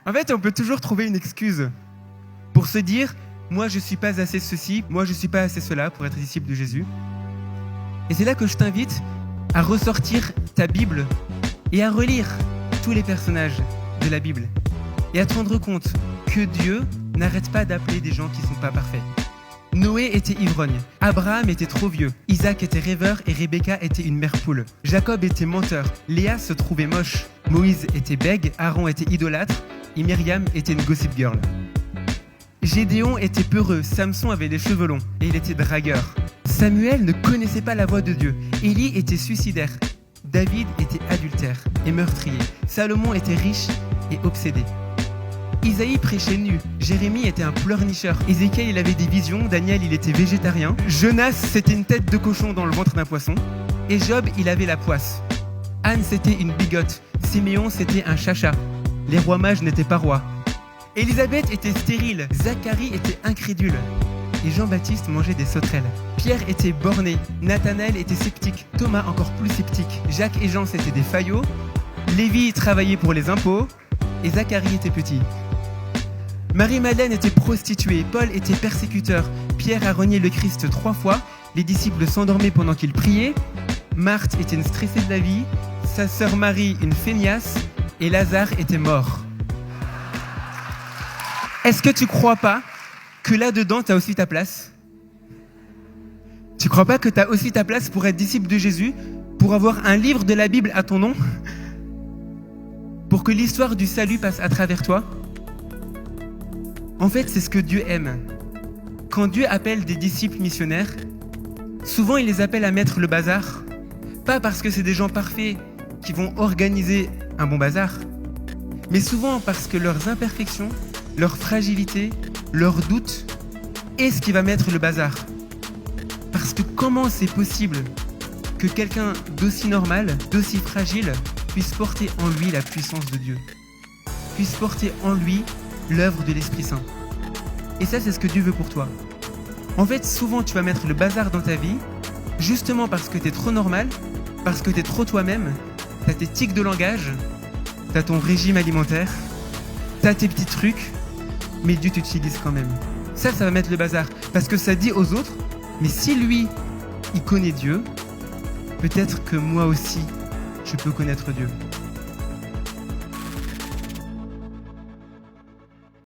En fait, on peut toujours trouver une excuse pour se dire « moi, je ne suis pas assez ceci, moi, je ne suis pas assez cela pour être disciple de Jésus ». Et c'est là que je t'invite à ressortir ta Bible et à relire tous les personnages de la Bible et à te rendre compte que Dieu n'arrête pas d'appeler des gens qui ne sont pas parfaits. Noé était ivrogne, Abraham était trop vieux, Isaac était rêveur et Rebecca était une mère poule. Jacob était menteur, Léa se trouvait moche, Moïse était bègue, Aaron était idolâtre et Myriam était une gossip girl. Gédéon était peureux, Samson avait les cheveux longs et il était dragueur. Samuel ne connaissait pas la voix de Dieu, Élie était suicidaire, David était adultère et meurtrier, Salomon était riche et obsédé. Isaïe prêchait nu, Jérémie était un pleurnicheur, Ézéchiel il avait des visions, Daniel il était végétarien, Jonas c'était une tête de cochon dans le ventre d'un poisson, et Job il avait la poisse. Anne c'était une bigote, Siméon c'était un chacha, les rois mages n'étaient pas rois. Élisabeth était stérile, Zacharie était incrédule, et Jean-Baptiste mangeait des sauterelles. Pierre était borné, Nathanaël était sceptique, Thomas encore plus sceptique, Jacques et Jean c'était des faillots, Lévi travaillait pour les impôts, et Zacharie était petit. Marie-Madeleine était prostituée, Paul était persécuteur, Pierre a renié le Christ 3 fois, les disciples s'endormaient pendant qu'il priait, Marthe était une stressée de la vie, sa sœur Marie une feignasse, et Lazare était mort. Est-ce que tu crois pas que là-dedans, tu as aussi ta place ? Tu crois pas que tu as aussi ta place pour être disciple de Jésus, pour avoir un livre de la Bible à ton nom ? Pour que l'histoire du salut passe à travers toi ? En fait, c'est ce que Dieu aime. Quand Dieu appelle des disciples missionnaires, souvent il les appelle à mettre le bazar, pas parce que c'est des gens parfaits qui vont organiser un bon bazar, mais souvent parce que leurs imperfections, leurs fragilités, leurs doutes est ce qui va mettre le bazar. Parce que comment c'est possible que quelqu'un d'aussi normal, d'aussi fragile, puisse porter en lui la puissance de Dieu, puisse porter en lui l'œuvre de l'Esprit Saint. Et ça, c'est ce que Dieu veut pour toi. En fait, souvent, tu vas mettre le bazar dans ta vie, justement parce que tu es trop normal, parce que tu es trop toi-même, tu as tes tics de langage, tu as ton régime alimentaire, tu as tes petits trucs, mais Dieu t'utilise quand même. Ça va mettre le bazar, parce que ça dit aux autres, mais si lui, il connaît Dieu, peut-être que moi aussi, je peux connaître Dieu.